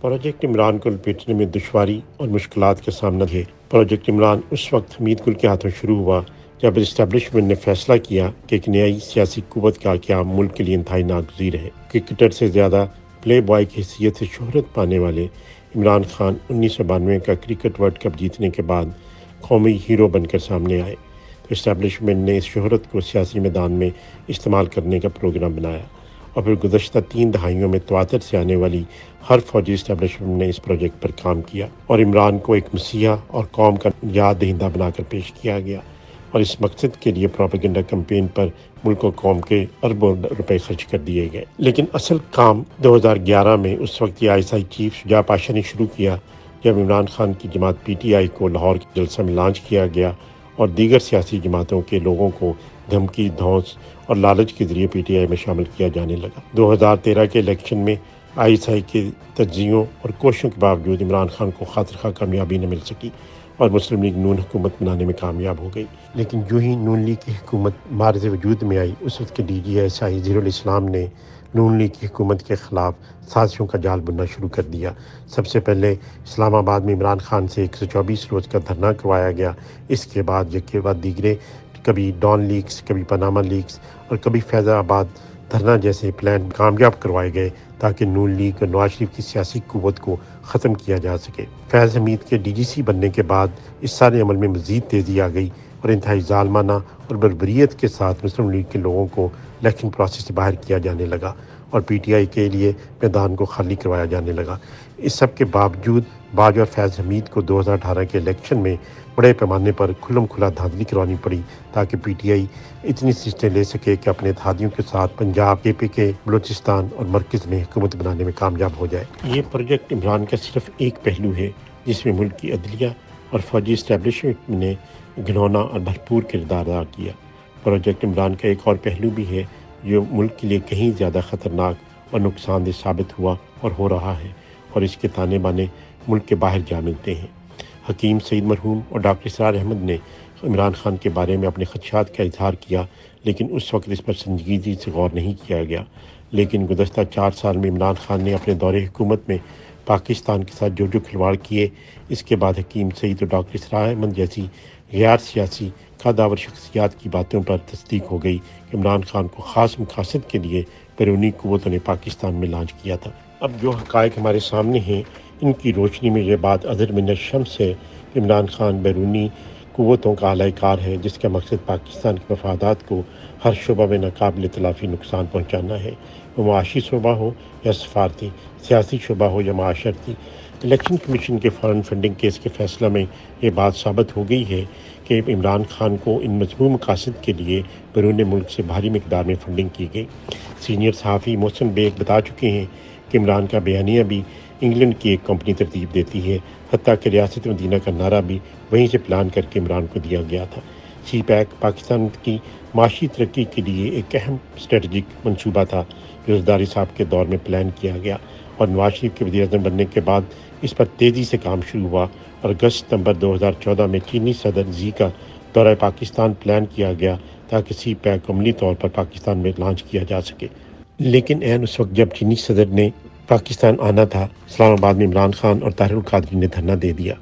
Project Imran کو لپیٹنے میں دشواری اور مشکلات کا سامنا ہے۔ پروجیکٹ عمران اس وقت حمید گل کے ہاتھوں شروع ہوا جب اسٹیبلشمنٹ نے فیصلہ کیا کہ ایک نئی سیاسی قوت کا قیام ملک کے لیے انتہائی ناگزیر ہے۔ کرکٹر سے زیادہ پلے بوائے کی حیثیت سے شہرت پانے والے عمران خان 1992 کا کرکٹ ورلڈ کپ جیتنے کے بعد قومی ہیرو بن کر سامنے آئے تو اسٹیبلشمنٹ نے اس شہرت کو سیاسی میدان میں استعمال کرنے کا پروگرام بنایا اور پھر گزشتہ 3 دہائیوں میں تواتر سے آنے والی ہر فوجی اسٹیبلشمنٹ نے اس پروجیکٹ پر کام کیا اور عمران کو ایک مسیحا اور قوم کا یاد دہندہ بنا کر پیش کیا گیا اور اس مقصد کے لیے پروپیگنڈا کمپین پر ملک و قوم کے اربوں روپے خرچ کر دیے گئے۔ لیکن اصل کام 2011 میں اس وقت کی ISI چیف شجاع پاشا نے شروع کیا جب عمران خان کی جماعت PTI کو لاہور کے جلسہ میں لانچ کیا گیا اور دیگر سیاسی جماعتوں کے لوگوں کو دھمکی، دھونس اور لالچ کے ذریعے PTI میں شامل کیا جانے لگا۔ 2013 کے الیکشن میں ISI کے تجزیوں اور کوششوں کے باوجود عمران خان کو خاطر خواہ کامیابی نہ مل سکی اور مسلم لیگ نون حکومت بنانے میں کامیاب ہو گئی۔ لیکن جو ہی نون لیگ کی حکومت معرض وجود میں آئی، اس وقت کے DG ISI ظہیر الاسلام نے نون لیگ کی حکومت کے خلاف سازشوں کا جال بننا شروع کر دیا۔ سب سے پہلے اسلام آباد میں عمران خان سے 124 روز کا دھرنا کروایا گیا۔ اس کے بعد یک کے بعد دیگرے، کبھی ڈان لیگز، کبھی پاناما لیگز اور کبھی فیض آباد دھرنا جیسے پلان کامیاب کروائے گئے تاکہ نون لیگ اور نواز شریف کی سیاسی قوت کو ختم کیا جا سکے۔ فیض حمید کے DGC بننے کے بعد اس سارے عمل میں مزید تیزی آ گئی اور انتہائی ظالمانہ اور بربریت کے ساتھ مسلم لیگ کے لوگوں کو الیکشن پروسیس سے باہر کیا جانے لگا اور PTI کے لیے میدان کو خالی کروایا جانے لگا۔ اس سب کے باوجود باجوہ اور فیض حمید کو 2018 کے الیکشن میں بڑے پیمانے پر کھلم کھلا دھاندلی کروانی پڑی تاکہ PTI اتنی سیٹیں لے سکے کہ اپنے اتحادیوں کے ساتھ پنجاب، KPK، بلوچستان اور مرکز میں حکومت بنانے میں کامیاب ہو جائے۔ یہ پروجیکٹ عمران کا صرف ایک پہلو ہے جس میں ملک کی عدلیہ اور فوجی اسٹیبلشمنٹ نے گھنونا اور بھرپور کردار ادا کیا۔ پروجیکٹ عمران کا ایک اور پہلو بھی ہے جو ملک کے لیے کہیں زیادہ خطرناک اور نقصان دہ ثابت ہوا اور ہو رہا ہے، اور اس کے تانے بانے ملک کے باہر جا ملتے ہیں۔ حکیم سعید مرحوم اور ڈاکٹر اسرار احمد نے عمران خان کے بارے میں اپنے خدشات کا اظہار کیا، لیکن اس وقت اس پر سنجیدگی سے غور نہیں کیا گیا۔ لیکن گزشتہ 4 سال میں عمران خان نے اپنے دور حکومت میں پاکستان کے ساتھ جو کھلواڑ کیے، اس کے بعد حکیم سعید اور ڈاکٹر اسرار احمد جیسی غیر سیاسی قادآور شخصیات کی باتوں پر تصدیق ہو گئی کہ عمران خان کو خاص مقاصد کے لیے بیرونی قوتوں نے پاکستان میں لانچ کیا تھا۔ اب جو حقائق ہمارے سامنے ہیں، ان کی روشنی میں یہ بات اظہر من الشمس ہے کہ عمران خان بیرونی قوتوں کا اعلی کار ہے جس کا مقصد پاکستان کے مفادات کو ہر شعبہ میں ناقابل تلافی نقصان پہنچانا ہے، وہ معاشی شعبہ ہو یا سفارتی، سیاسی شعبہ ہو یا معاشرتی۔ الیکشن کمیشن کے فارن فنڈنگ کیس کے فیصلہ میں یہ بات ثابت ہو گئی ہے کہ عمران خان کو ان مذموم مقاصد کے لیے بیرون ملک سے بھاری مقدار میں فنڈنگ کی گئی۔ سینئر صحافی محسن بیگ بتا چکے ہیں کہ عمران کا بیانیہ بھی انگلینڈ کی ایک کمپنی ترتیب دیتی ہے، حتیٰ کہ ریاست مدینہ کا نعرہ بھی وہیں سے پلان کر کے عمران کو دیا گیا تھا۔ سی پیک پاکستان کی معاشی ترقی کے لیے ایک اہم اسٹریٹجک منصوبہ تھا جو زرداری صاحب کے دور میں پلان کیا گیا اور نواز شریف کے وزیر اعظم بننے کے بعد اس پر تیزی سے کام شروع ہوا اور اگست ستمبر 2014 میں چینی صدر زی کا دورہ پاکستان پلان کیا گیا تاکہ سی پیک عملی طور پر پاکستان میں لانچ کیا جا سکے۔ لیکن عین اس وقت جب چینی صدر نے پاکستان آنا تھا، اسلام آباد میں عمران خان اور طاہر القادری نے دھرنا دے دیا۔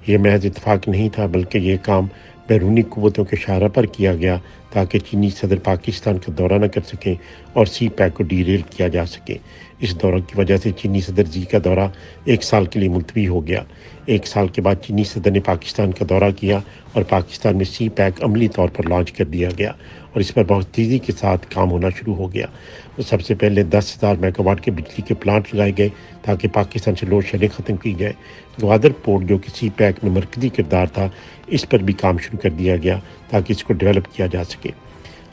یہ محض اتفاق نہیں تھا بلکہ یہ کام بیرونی قوتوں کے اشارہ پر کیا گیا تاکہ چینی صدر پاکستان کا دورہ نہ کر سکیں اور سی پیک کو ڈی ریل کیا جا سکے۔ اس دورہ کی وجہ سے چینی صدر زی کا دورہ 1 سال کے لیے ملتوی ہو گیا۔ 1 سال کے بعد چینی صدر نے پاکستان کا دورہ کیا اور پاکستان میں سی پیک عملی طور پر لانچ کر دیا گیا اور اس پر بہت تیزی کے ساتھ کام ہونا شروع ہو گیا۔ سب سے پہلے 10,000 میگا واٹ کے بجلی کے پلانٹ لگائے گئے تاکہ پاکستان سے لوڈ شیڈنگ ختم کی جائے۔ گوادر پورٹ جو کہ سی پیک میں مرکزی کردار تھا، اس پر بھی کام شروع کر دیا گیا تاکہ اس کو ڈیولپ کیا جا سکے۔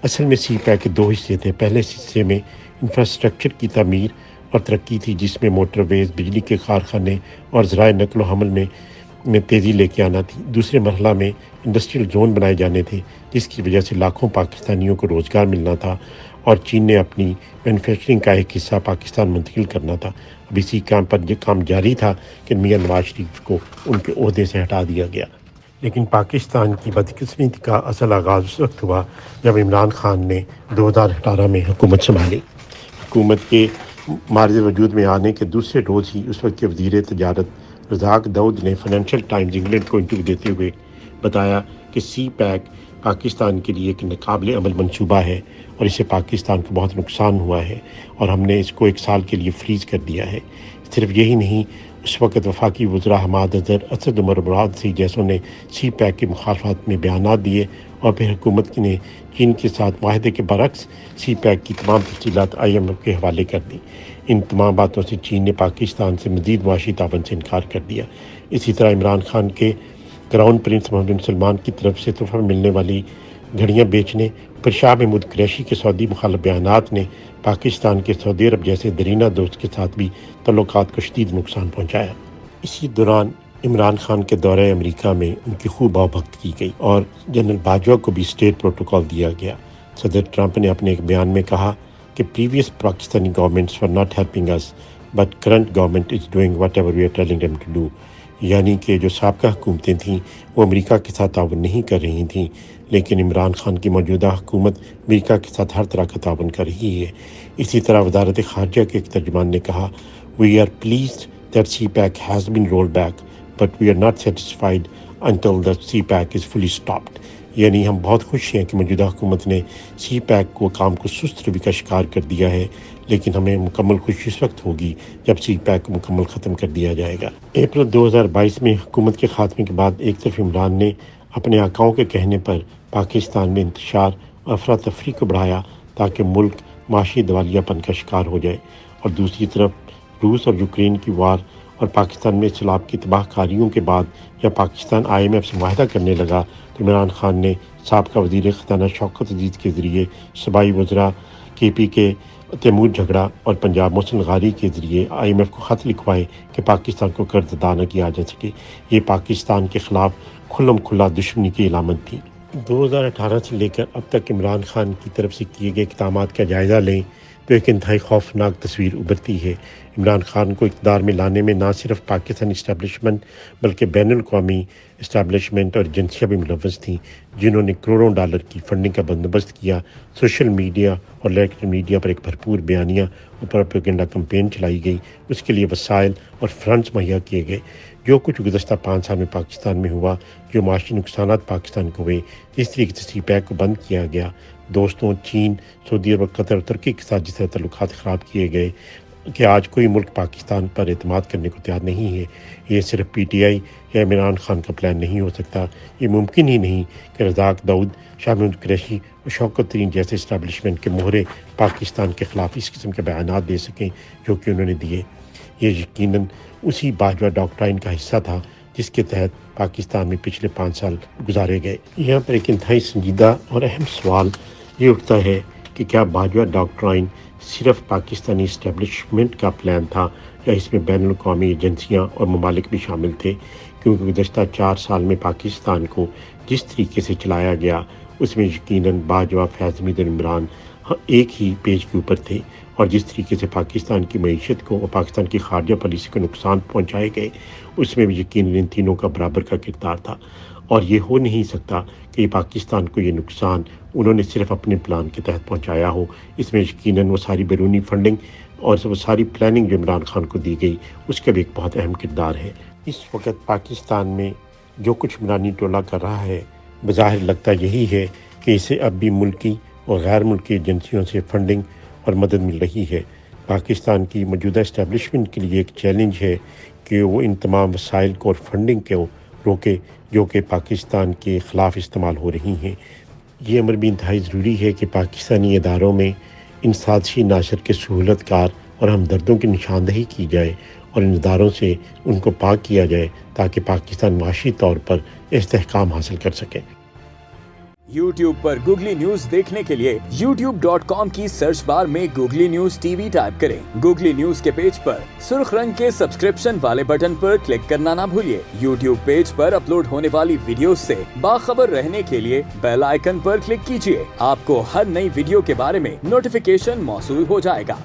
اصل میں سی پیک کے 2 حصے تھے۔ پہلے حصے میں انفراسٹرکچر کی تعمیر اور ترقی تھی جس میں موٹر ویز، بجلی کے کارخانے اور ذرائع نقل و حمل میں تیزی لے کے آنا تھی۔ دوسرے مرحلہ میں انڈسٹریل زون بنائے جانے تھے جس کی وجہ سے لاکھوں پاکستانیوں کو روزگار ملنا تھا اور چین نے اپنی مینوفیکچرنگ کا ایک حصہ پاکستان منتقل کرنا تھا۔ اب اسی کام پر یہ کام جاری تھا کہ میاں نواز شریف کو ان کے عہدے سے ہٹا دیا گیا۔ لیکن پاکستان کی بدقسمتی کا اصل آغاز اس وقت ہوا جب عمران خان نے 2018 میں حکومت سنبھالی۔ حکومت کے मार्ज वजूद में आने के दूसरे रोज़ ही उस वक्त के वज़ीर तजारत रज़ाक दाऊद ने फाइनेंशियल टाइम्स इंग्लैंड को इंटरव्यू देते हुए बताया कि सी पैक पाकिस्तान के लिए एक नाकाबिल अमल मंसूबा है और इससे पाकिस्तान को बहुत नुकसान हुआ है और हमने इसको 1 साल के लिए फ्रीज़ कर दिया है। सिर्फ यही नहीं, उस वक़्त वफाकी वज़रा हमाद अज़हर, असद उमर मुराद सी जैसों ने सी पैक की मुखालफत में बयानात दिए और फिर हुकूमत ने चीन के साथ माहदे के बरक्स सी पैक की तमाम तफसीलात IMF के हवाले कर दी। इन तमाम बातों से चीन ने पाकिस्तान से मज़ीद मुआशी ताबन से इनकार कर दिया। इसी तरह इमरान खान के क्राउन प्रिंस मोहम्मद बिन सलमान की तरफ से तोहफा मिलने वाली घड़ियाँ बेचने पर शाह महमूद कुरैशी के सऊदी मुखालिफ बयानात ने पाकिस्तान के सऊदी अरब जैसे दरीना दोस्त के साथ भी तल्लुकात को शदीद नुकसान पहुँचाया। इसी दौरान इमरान खान के दौरे अमेरिका में उनकी खूब आवभक्त की गई और जनरल बाजवा को भी स्टेट प्रोटोकॉल दिया गया। सदर ट्रंप ने अपने एक बयान में कहा कि previous Pakistani governments were not helping us but current government is doing whatever we are telling them to do, यानी कि जो साबका हुकूमतें थीं वो अमेरिका के साथ ताउन नहीं कर रही थीं, लेकिन इमरान खान की मौजूदा हुकूमत अमेरिका के साथ हर तरह का ताउन कर रही है। इसी तरह वजारत ख़ारजा के एक तर्जुमान ने कहा, we are pleased that CPEC has been rolled back but we are not satisfied until the CPEC is fully stopped, यानी हम बहुत खुश हैं कि मौजूदा हुकूमत ने सी पैक को काम को सुस्त रवि का शिकार कर दिया है, लेकिन हमें मुकम्मल खुशी इस वक्त होगी जब सी पैक को मुकम्मल ख़त्म कर दिया जाएगा। अप्रैल 2022 में हुकूमत के खात्मे के बाद एक तरफ इमरान ने अपने आकाओं के कहने पर पाकिस्तान में इंतशार और अफरा तफरी को बढ़ाया ताकि मुल्क माशी दिवालियापन का शिकार हो जाए, और दूसरी तरफ रूस और यूक्रेन की वार और पाकिस्तान में सैलाब की तबाहकारियों के बाद जब पाकिस्तान IMF से मुआहदा करने लगा तो इमरान खान ने साबका वज़ीर ख़ज़ाना शौकत अज़ीज़ के ज़रिए सूबाई वज़रा KP के तैमूर झगड़ा और पंजाब मोहसिन गारी के ज़रिए IMF को ख़त लिखवाए कि पाकिस्तान को कर्ज अदा न किया जा सके। ये पाकिस्तान के ख़िलाफ़ खुल्लम खुल्ला दुश्मनी की इलामत थी। 2018 से लेकर अब तक इमरान खान की तरफ से किए गए इक़दामात का जायज़ा लें तो एक इंतहाई खौफनाक तस्वीर उभरती है। इमरान खान को इक़्तिदार में लाने में ना सिर्फ पाकिस्तानी इस्टेबलिशमेंट बल्कि बैनुल-अक़वामी इस्टेबलिशमेंट और एजेंसियाँ भी मुलव्वस थीं, जिन्होंने करोड़ों डॉलर की फंडिंग का बंदोबस्त किया। सोशल मीडिया और इलेक्ट्रॉनिक मीडिया पर एक भरपूर बयानिया और प्रोपेगेंडा कैंपेन चलाई गई, उसके लिए वसाइल और फंड्स मुहैया किए गए। जो कुछ गुज़श्ता 5 साल में पाकिस्तान में हुआ, जो माशी नुकसानात पाकिस्तान को हुए, जिस तरीके से सी पैक को बंद किया गया, दोस्तों चीन, सऊदी अरब, कतर और तुर्की के साथ जिस तरह तल्लुकात ख़राब किए गए कि आज कोई मुल्क पाकिस्तान पर एतमाद करने को तैयार नहीं है। ये सिर्फ PTI या इमरान खान का प्लान नहीं हो सकता। ये मुमकिन ही नहीं कि रज़ाक दाऊद, शाह महमूद कुरैशी और शौकत तरीन जैसे इस्टेबलिशमेंट के मोहरे पाकिस्तान के ख़िलाफ़ इस किस्म के बयानात दे सकें जो कि उन्होंने दिए। ये यकीनन उसी बाजवा डॉक्ट्राइन का हिस्सा था जिसके तहत पाकिस्तान में पिछले 5 साल गुजारे गए। यहाँ पर एक इंतहाई संजीदा और अहम सवाल ये उठता है कि क्या बाजवा डॉक्ट्राइन सिर्फ पाकिस्तानी इस्टेबलिशमेंट का प्लान था या इसमें बैनुल-अक़वामी एजेंसियाँ और ममालिक भी शामिल थे, क्योंकि गुज़श्ता 4 साल में पाकिस्तान को जिस तरीके से चलाया गया उसमें यकीनन बाजवा, फैज़ हमीद और इमरान एक ही पेज के ऊपर थे, और जिस तरीके से पाकिस्तान की मईशत को और पाकिस्तान की खारजा पॉलिसी को नुकसान पहुँचाए गए उसमें भी यकीनन इन तीनों का बराबर का किरदार था। और ये हो नहीं सकता कि पाकिस्तान को ये नुकसान उन्होंने सिर्फ अपने प्लान के तहत पहुंचाया हो। इसमें यकीनन वो सारी बैरूनी फंडिंग और वो सारी प्लानिंग जो इमरान खान को दी गई उसका भी एक बहुत अहम किरदार है। इस वक्त पाकिस्तान में जो कुछ इमरानी टोला कर रहा है, बज़ाहिर लगता यही है कि इसे अब भी मुल्की और गैर मुल्की एजेंसियों से फंडिंग और मदद मिल रही है। पाकिस्तान की मौजूदा इस्टेबलिशमेंट के लिए एक चैलेंज है कि वो इन तमाम वसाइल को और फंडिंग को रोके जो कि पाकिस्तान के ख़िलाफ़ इस्तेमाल हो रही हैं। ये अमर भी इंतहाई ज़रूरी है कि पाकिस्तानी इदारों में इन साजिशी नाशर के सहूलतकार और हमदर्दों की निशानदही की जाए और इन इदारों से उनको पाक किया जाए ताकि पाकिस्तान माशी तौर पर इस्तेहकाम हासिल कर सके। YouTube पर गूगली न्यूज देखने के लिए youtube.com की सर्च बार में गूगली न्यूज TV टाइप करें। गूगली न्यूज के पेज पर सुर्ख रंग के सब्सक्रिप्शन वाले बटन पर क्लिक करना ना भूलिए। YouTube पेज पर अपलोड होने वाली वीडियोस से बाखबर रहने के लिए बेल आइकन पर क्लिक कीजिए। आपको हर नई वीडियो के बारे में नोटिफिकेशन मौसूल हो जाएगा।